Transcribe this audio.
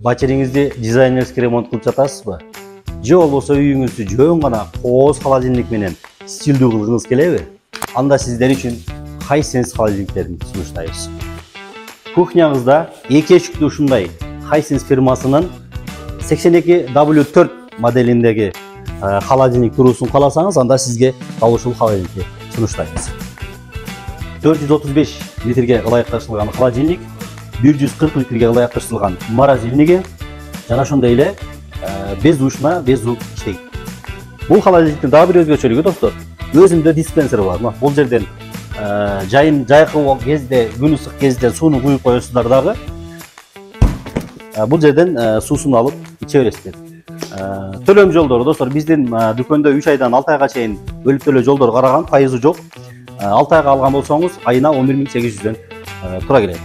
Бачериңизди дизайнерский ремонт кылып жатасызбы? Же болбосо үйүңүздү жөн гана кооз холодильник менен стилдүү кылгыңыз келеби? Анда сиздер үчүн Hisense холодильниктерин сунуштайбыз. Кухняңызда эки эшиктүү ушундай Hisense фирмасынын 82W4 моделиндеги холодильник туруусун кааласаңыз, анда сизге дал ушул холодильникти сунуштайбыз. 435 литрге ылайыкташтырылган холодильник, 140 литрге ылайыкташтырылган морозильниги жана ошондой эле без ушуна без звук иштейт. Бул холодильниктин дагы бир өзгөчөлүгү достор, өзүндө диспенсер бар. Бул жерден жайкы кезде, күн ысык кезде сууну куюп коесуздар дагы. Бул жерден суусун алып иче бересиздер. Төлөм жолдору достор, биздин дүкөндө 3 айдан 6 айга чейин бөлүп төлөө жолдору караган, пайызы жок. 6 айга алган болсоңуз айына 11800дөн тура келет.